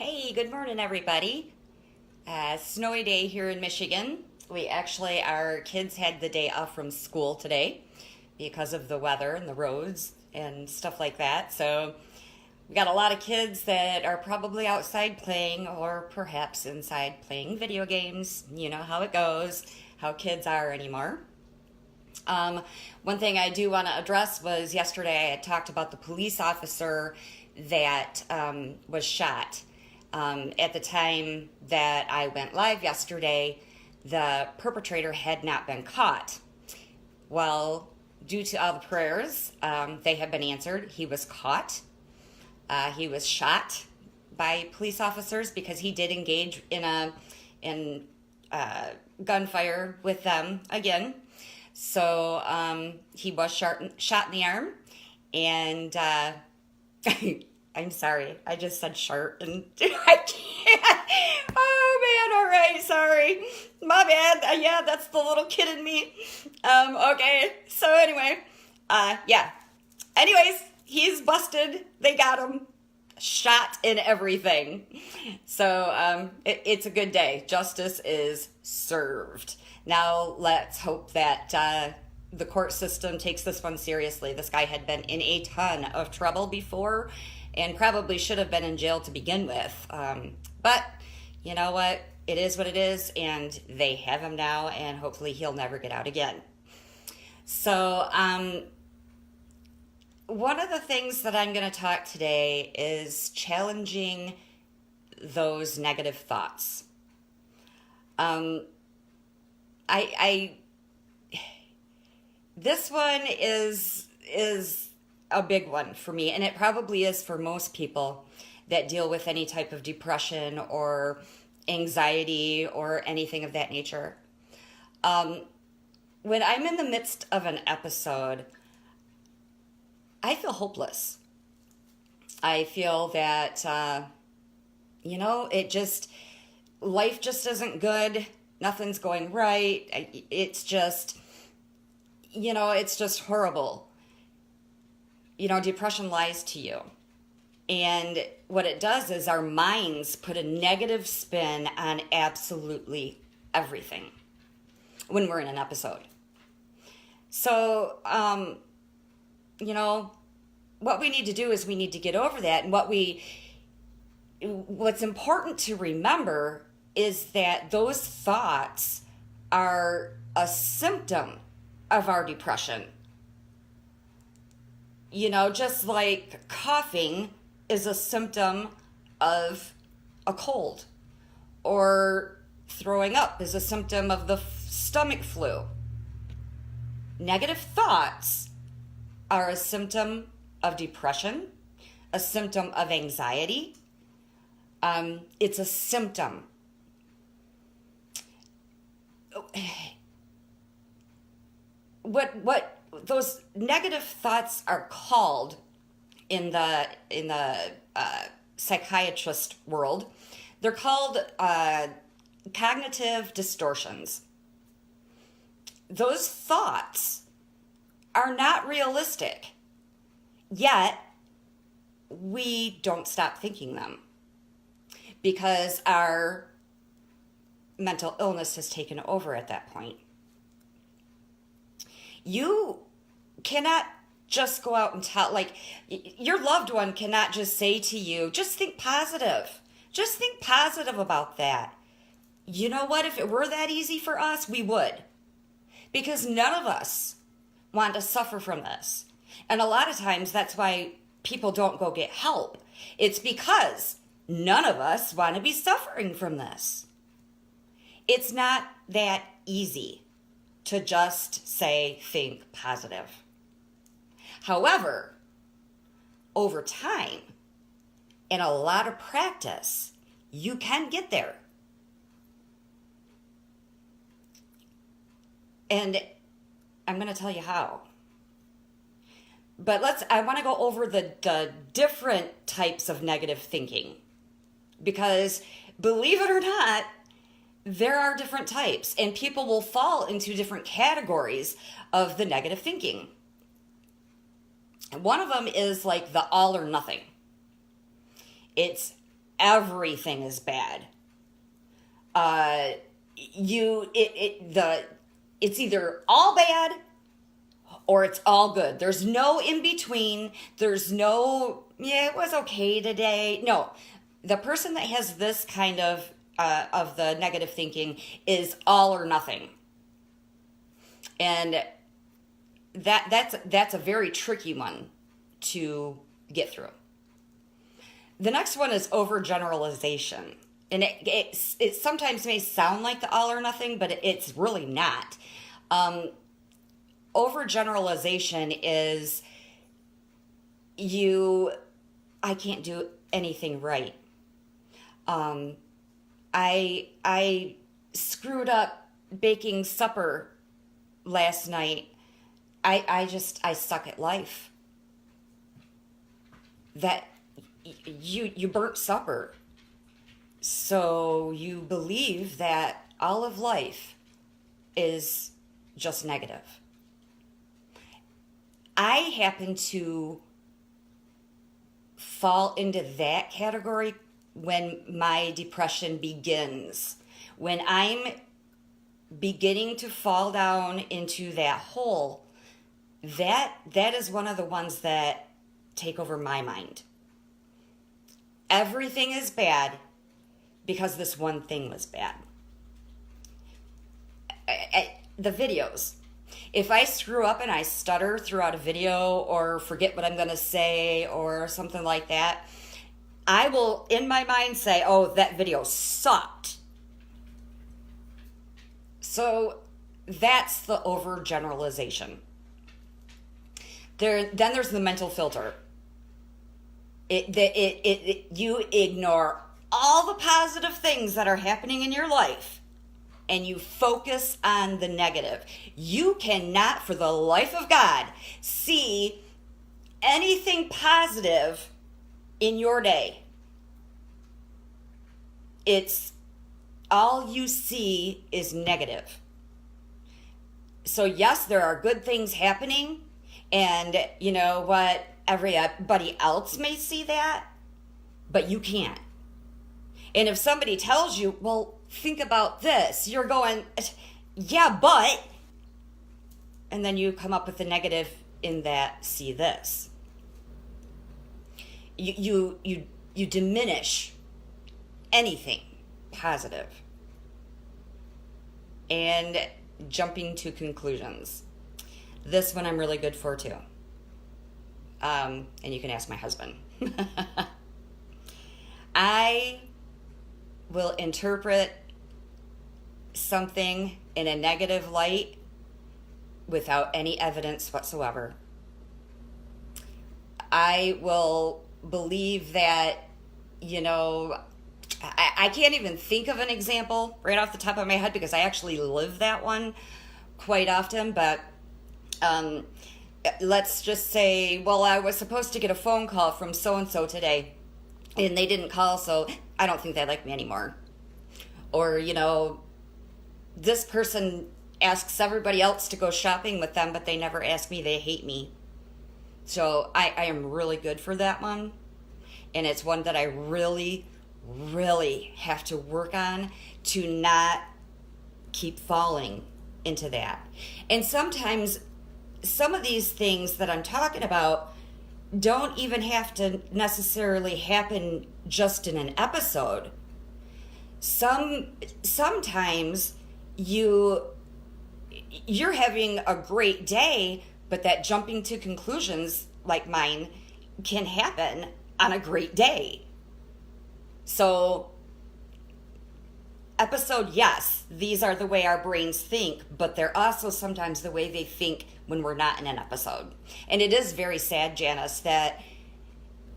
Hey, good morning, everybody. Snowy day here in Michigan. Our kids had the day off from school today because of the weather and the roads and stuff like that. So we got a lot of kids that are probably outside playing or perhaps inside playing video games. You know how it goes, how kids are anymore. Um, One thing I do want to address was yesterday I had talked about the police officer that was shot. At the time that I went live yesterday, the perpetrator had not been caught. Well, due to all the prayers, they have been answered. He was caught. He was shot by police officers because he did engage in gunfire with them again. So he was shot in the arm, and I'm sorry, I just said shart, and I can't. Oh man, all right, sorry, my bad. Yeah, that's the little kid in me. Okay, so anyway, yeah. Anyways, he's busted. They got him. Shot and everything. So it's a good day. Justice is served. Now let's hope that the court system takes this one seriously. This guy had been in a ton of trouble before and probably should have been in jail to begin with. But you know what? It is what it is, and they have him now, and hopefully he'll never get out again. So, one of the things that I'm going to talk today is challenging those negative thoughts. Um, I This one is a big one for me, and it probably is for most people that deal with any type of depression or anxiety or anything of that nature. Um, when I'm in the midst of an episode, I feel hopeless. I feel that, life just isn't good. Nothing's going right. It's just horrible. Depression lies to you. And what it does is our minds put a negative spin on absolutely everything when we're in an episode. So, what we need to do is we need to get over that. And what's important to remember is that those thoughts are a symptom of our depression. Just like coughing is a symptom of a cold, or throwing up is a symptom of the stomach flu. Negative thoughts are a symptom of depression, a symptom of anxiety. It's a symptom. What those negative thoughts are called in the psychiatrist world, they're called cognitive distortions. Those thoughts are not realistic, yet we don't stop thinking them because our mental illness has taken over at that point. You cannot just go out and your loved one cannot just say to you, just think positive. Just think positive about that. You know what? If it were that easy for us, we would. Because none of us want to suffer from this. And a lot of times that's why people don't go get help. It's because none of us want to be suffering from this. It's not that easy to just say, think positive. However, over time and a lot of practice, you can get there. And I'm going to tell you how. But I want to go over the different types of negative thinking. Because believe it or not, there are different types. And people will fall into different categories of the negative thinking. And one of them is like the all or nothing. It's everything is bad. It's either all bad or it's all good. There's no in between. There's no, yeah, it was okay today. No, the person that has this kind of the negative thinking is all or nothing. And that's a very tricky one to get through. The next one is overgeneralization. And it sometimes may sound like the all or nothing, but it's really not. Overgeneralization is I can't do anything right. I screwed up baking supper last night. I suck at life. That you burnt supper. So you believe that all of life is just negative. I happen to fall into that category when my depression begins. When I'm beginning to fall down into that hole, that is one of the ones that take over my mind. Everything is bad because this one thing was bad. The videos. If I screw up and I stutter throughout a video or forget what I'm going to say or something like that, I will, in my mind, say, oh, that video sucked. So that's the overgeneralization. Then there's the mental filter. You ignore all the positive things that are happening in your life and you focus on the negative. You cannot, for the life of God, see anything positive in your day. It's all you see is negative. So yes, there are good things happening, and you know what, everybody else may see that, but you can't. And if somebody tells you, well, think about this, you're going, yeah, but, and then you come up with the negative in that, see this. You diminish anything positive. And jumping to conclusions. This one I'm really good for too. And you can ask my husband. I will interpret something in a negative light without any evidence whatsoever. I will believe that, you know, I can't even think of an example right off the top of my head because I actually live that one quite often, but let's just say, well, I was supposed to get a phone call from so-and-so today, and they didn't call, so I don't think they like me anymore. Or, you know, this person asks everybody else to go shopping with them, but they never ask me, they hate me. So I am really good for that one. And it's one that I really, really have to work on to not keep falling into that. And sometimes some of these things that I'm talking about don't even have to necessarily happen just in an episode. Sometimes you're having a great day, but that jumping to conclusions like mine can happen on a great day. So episode, yes, these are the way our brains think, but they're also sometimes the way they think when we're not in an episode. And it is very sad, Janice, that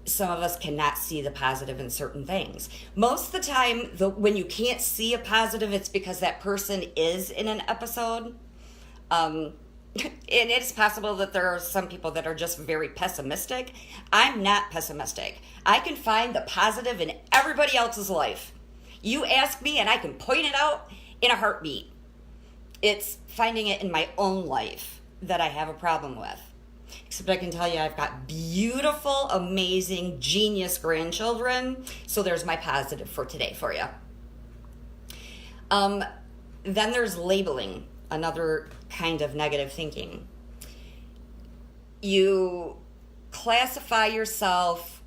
some of us cannot see the positive in certain things. Most of the time, when you can't see a positive, it's because that person is in an episode. And it's possible that there are some people that are just very pessimistic. I'm not pessimistic. I can find the positive in everybody else's life. You ask me and I can point it out in a heartbeat. It's finding it in my own life that I have a problem with. Except I can tell you I've got beautiful, amazing, genius grandchildren. So there's my positive for today for you. Then there's labeling, another kind of negative thinking. You classify yourself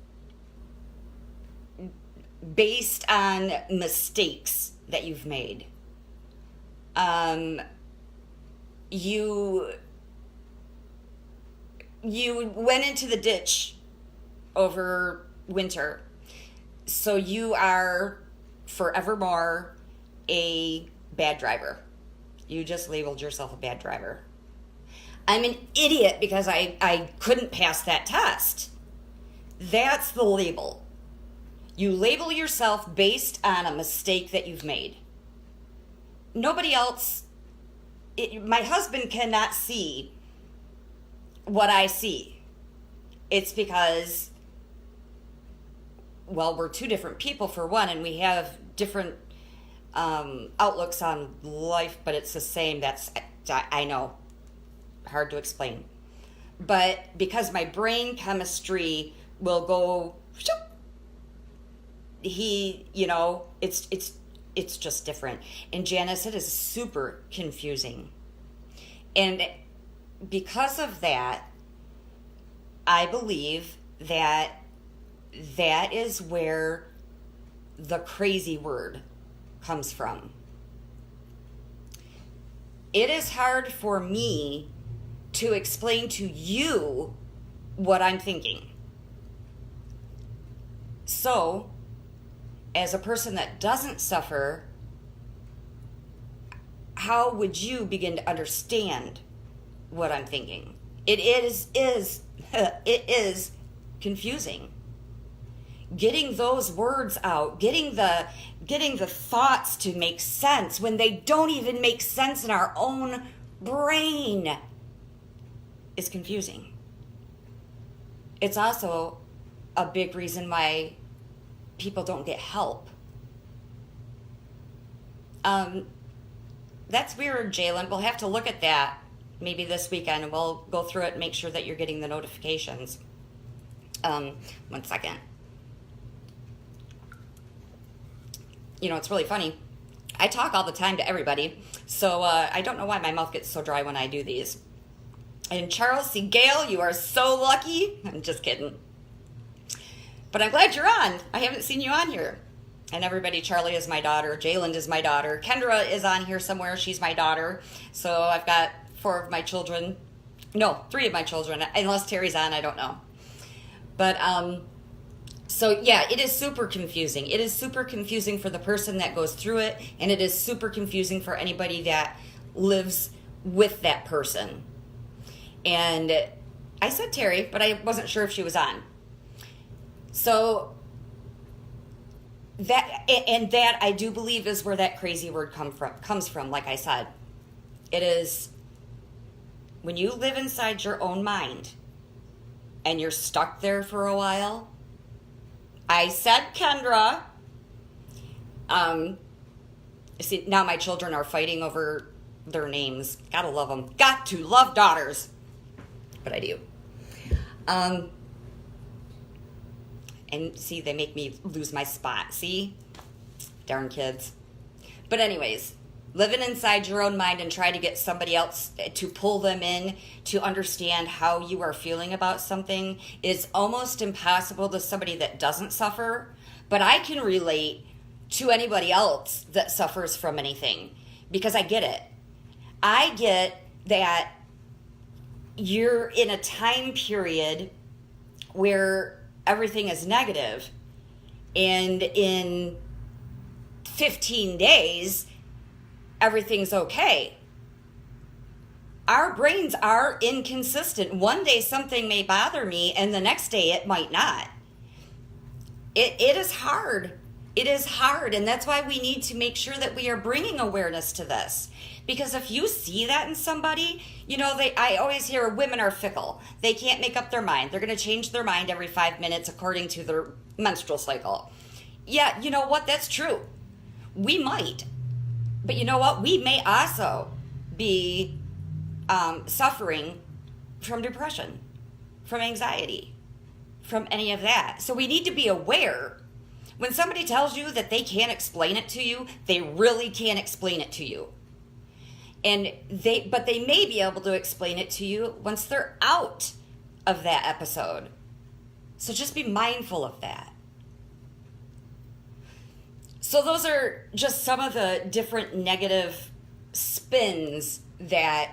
based on mistakes that you've made. You went into the ditch over winter, so you are forevermore a bad driver. You just labeled yourself a bad driver. I'm an idiot because I couldn't pass that test. That's the label. You label yourself based on a mistake that you've made. Nobody else, my husband cannot see what I see. It's because, well, we're two different people for one, and we have different outlooks on life, but it's the same. I know, hard to explain. But because my brain chemistry will go, it's just different. And Janice, it is super confusing. And because of that, I believe that is where the crazy word comes from. It is hard for me to explain to you what I'm thinking. So, as a person that doesn't suffer, how would you begin to understand what I'm thinking? It is confusing. Getting those words out, getting the thoughts to make sense when they don't even make sense in our own brain is confusing. It's also a big reason why people don't get help. That's weird, Jalen. We'll have to look at that maybe this weekend, and we'll go through it and make sure that you're getting the notifications. 1 second. It's really funny. I talk all the time to everybody, so I don't know why my mouth gets so dry when I do these. And Charles C. Gale, you are so lucky. I'm just kidding. But I'm glad you're on. I haven't seen you on here. And everybody, Charlie is my daughter. Jalen is my daughter. Kendra is on here somewhere. She's my daughter. So I've got 4 of my children. No, 3 of my children. Unless Terry's on, I don't know. But, so yeah, it is super confusing. It is super confusing for the person that goes through it. And it is super confusing for anybody that lives with that person. And I said Terry, but I wasn't sure if she was on. So that I do believe is where that crazy word comes from. Like I said, it is when you live inside your own mind and you're stuck there for a while. I said Kendra. See, now my children are fighting over their names. Gotta love them. Got to love daughters. But I do. And see, they make me lose my spot. See? Darn kids. But anyways, living inside your own mind and try to get somebody else to pull them in to understand how you are feeling about something is almost impossible to somebody that doesn't suffer. But I can relate to anybody else that suffers from anything because I get it. I get that you're in a time period where everything is negative, and in 15 days, everything's okay. Our brains are inconsistent. One day something may bother me, and the next day it might not. It is hard. It is hard, and that's why we need to make sure that we are bringing awareness to this. Because if you see that in somebody, I always hear women are fickle. They can't make up their mind. They're going to change their mind every 5 minutes according to their menstrual cycle. Yeah, you know what? That's true. We might. But you know what? We may also be suffering from depression. from anxiety, from any of that. So we need to be aware. When somebody tells you that they can't explain it to you, they really can't explain it to you. But they may be able to explain it to you once they're out of that episode. So just be mindful of that. So those are just some of the different negative spins that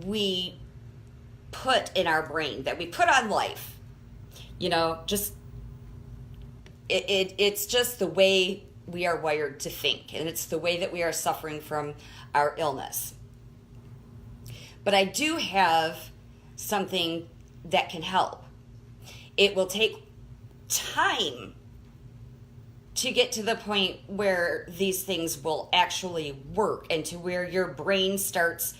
we put in our brain, that we put on life. Just it's just the way we are wired to think, and it's the way that we are suffering from our illness. But I do have something that can help. It will take time to get to the point where these things will actually work, and to where your brain starts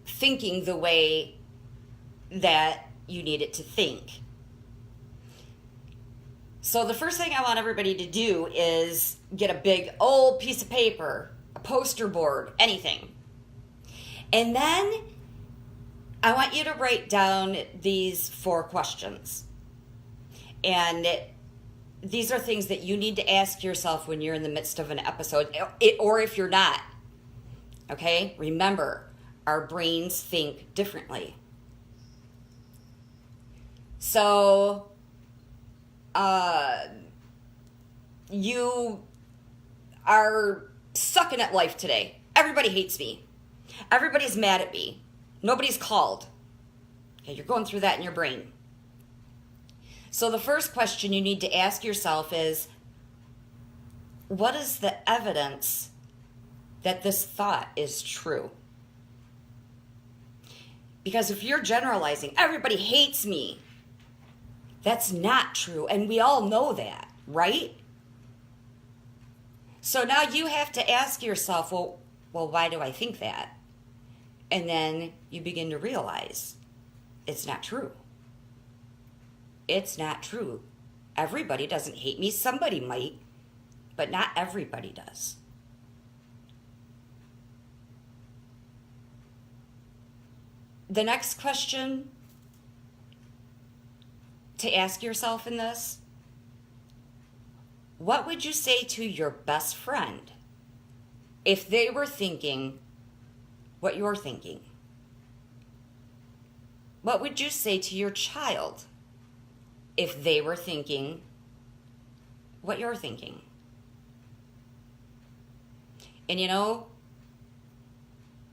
thinking the way that you need it to think. So the first thing I want everybody to do is get a big old piece of paper, a poster board, anything. And then I want you to write down these 4 questions. And these are things that you need to ask yourself when you're in the midst of an episode, or if you're not. Okay? Remember, our brains think differently. So, you are sucking at life today. Everybody hates me. Everybody's mad at me. Nobody's called. Okay, you're going through that in your brain. So the first question you need to ask yourself is, what is the evidence that this thought is true? Because if you're generalizing, everybody hates me, that's not true. And we all know that, right? So now you have to ask yourself, well, why do I think that? And then you begin to realize it's not true. It's not true. Everybody doesn't hate me. Somebody might, but not everybody does. The next question to ask yourself in this: what would you say to your best friend if they were thinking what you're thinking? What would you say to your child if they were thinking what you're thinking? And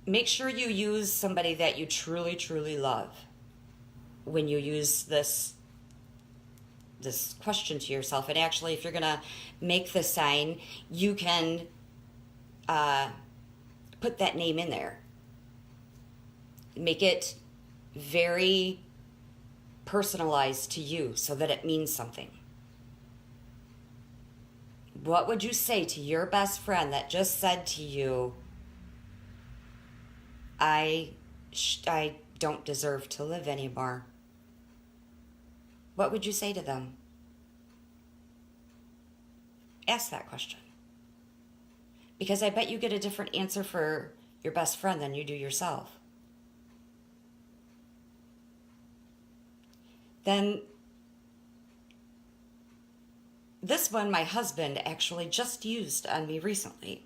make sure you use somebody that you truly, truly love when you use this question to yourself. And actually, if you're going to make the sign, you can put that name in there. Make it very personalized to you so that it means something. What would you say to your best friend that just said to you, I don't deserve to live anymore? What would you say to them? Ask that question. Because I bet you get a different answer for your best friend than you do yourself. Then this one my husband actually just used on me recently,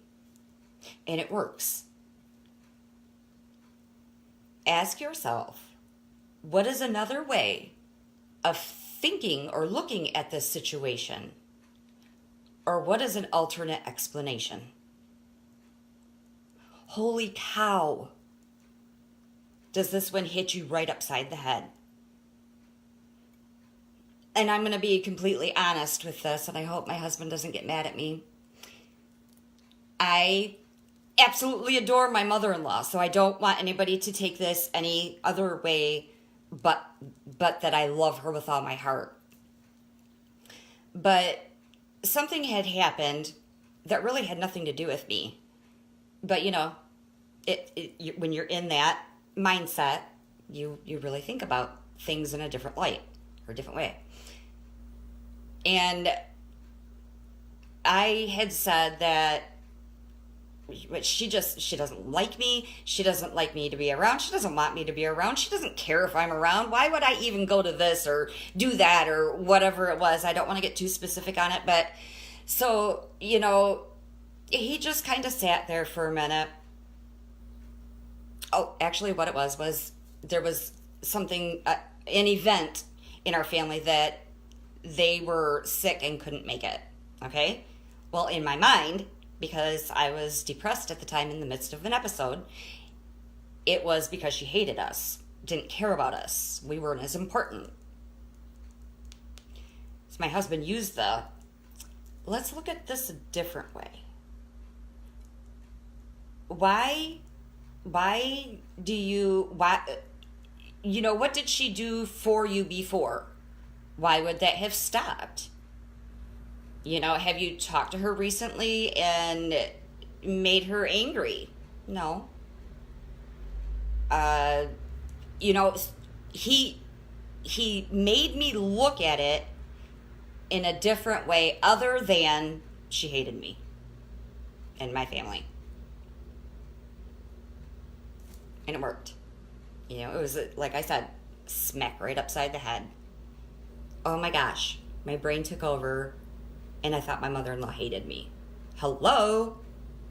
and it works. Ask yourself, what is another way of thinking or looking at this situation? Or what is an alternate explanation? Holy cow! Does this one hit you right upside the head? And I'm going to be completely honest with this, and I hope my husband doesn't get mad at me. I absolutely adore my mother-in-law, so I don't want anybody to take this any other way but that I love her with all my heart. But something had happened that really had nothing to do with me. But when you're in that mindset, you really think about things in a different light or a different way. And I had said that But she doesn't like me. She doesn't like me to be around. She doesn't want me to be around. She doesn't care if I'm around. Why would I even go to this or do that or whatever it was? I don't want to get too specific on it, but so, he just kind of sat there for a minute. Oh, actually what it was there was something, an event in our family that they were sick and couldn't make it. Okay? Well, in my mind, because I was depressed at the time in the midst of an episode, it was because she hated us, didn't care about us. We weren't as important. So my husband used let's look at this a different way. Why what did she do for you before? Why would that have stopped? Have you talked to her recently and made her angry? No. He made me look at it in a different way other than she hated me and my family. And it worked. It was, like I said, smack right upside the head. Oh my gosh, my brain took over and I thought my mother-in-law hated me. Hello?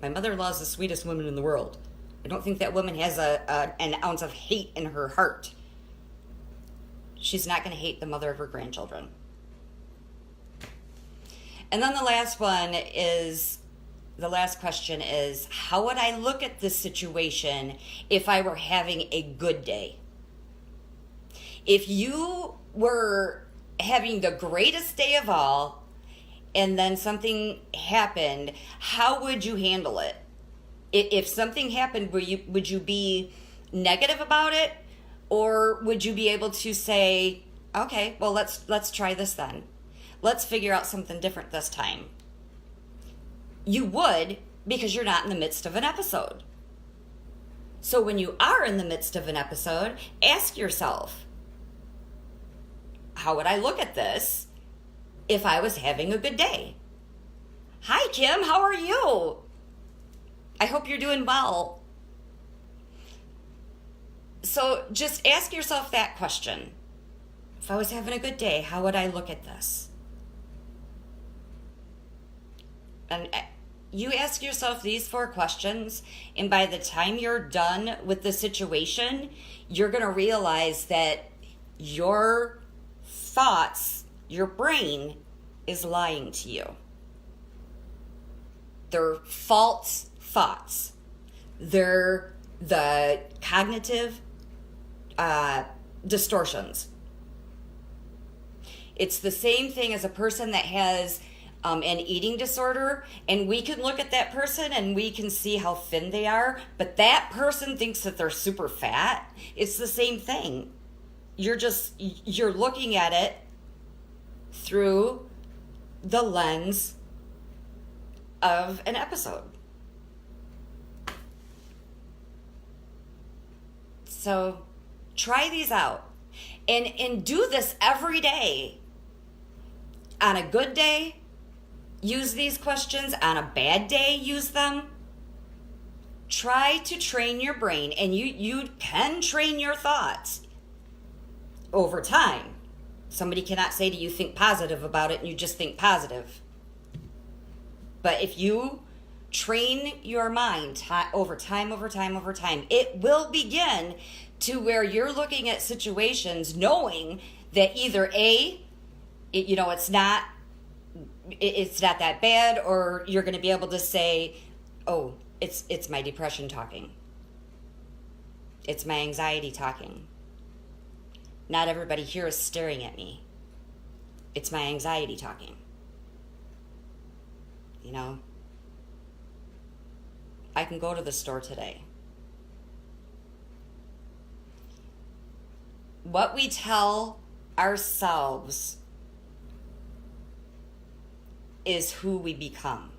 My mother-in-law is the sweetest woman in the world. I don't think that woman has an ounce of hate in her heart. She's not going to hate the mother of her grandchildren. And then the last question is, how would I look at this situation if I were having a good day? If you were having the greatest day of all, and then something happened, how would you handle it? If something happened, would you be negative about it? Or would you be able to say, okay, well, let's try this then. Let's figure out something different this time. You would, because you're not in the midst of an episode. So when you are in the midst of an episode, ask yourself, how would I look at this if I was having a good day? Hi, Kim, how are you? I hope you're doing well. So just ask yourself that question. If I was having a good day, how would I look at this? And you ask yourself these 4 questions, and by the time you're done with the situation, you're going to realize that your thoughts, your brain is lying to you. They're false thoughts. They're the cognitive distortions. It's the same thing as a person that has an eating disorder, and we can look at that person and we can see how thin they are, but that person thinks that they're super fat. It's the same thing. You're looking at it through the lens of an episode. So try these out and do this every day. On a good day, use these questions. On a bad day, use them. Try to train your brain, and you can train your thoughts over time. Somebody cannot say to you, think positive about it, and you just think positive. But if you train your mind over time, it will begin to where you're looking at situations knowing that either it's not that bad, or you're going to be able to say, oh, it's my depression talking. It's my anxiety talking. Not everybody here is staring at me. It's my anxiety talking. I can go to the store today. What we tell ourselves is who we become.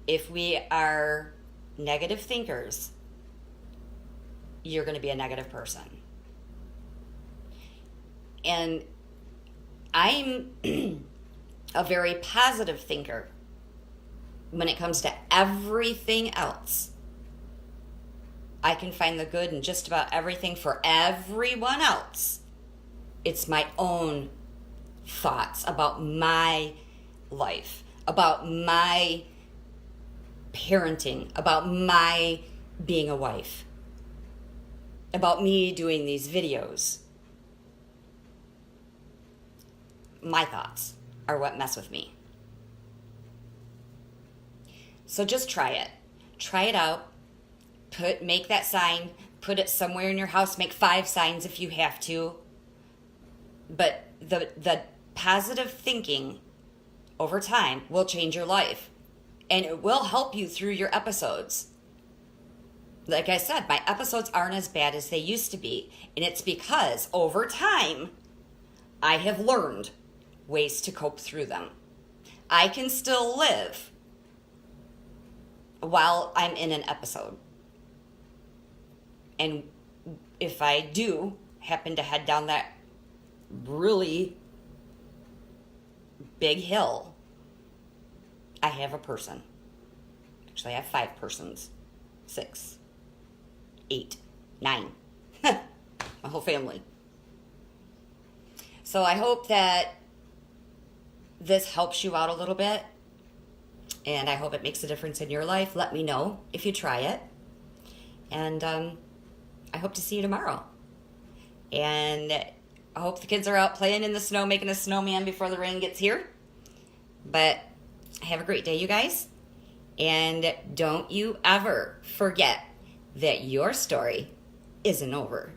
If we are negative thinkers, you're going to be a negative person. And I'm a very positive thinker. when it comes to everything else, I can find the good in just about everything for everyone else. It's my own thoughts about my life, about my parenting, about my being a wife, about me doing these videos. My thoughts are what mess with me. So just try it. Try it out. Make that sign, put it somewhere in your house, make 5 signs if you have to. But the positive thinking over time will change your life, and it will help you through your episodes. Like I said, my episodes aren't as bad as they used to be, and it's because over time I have learned ways to cope through them. I can still live while I'm in an episode. And if I do happen to head down that really big hill, I have a person. Actually, I have 5 persons. 6, 8, 9. My whole family. So I hope that this helps you out a little bit. And I hope it makes a difference in your life. Let me know if you try it. And I hope to see you tomorrow. And I hope the kids are out playing in the snow, making a snowman before the rain gets here. But have a great day, you guys. And don't you ever forget that your story isn't over.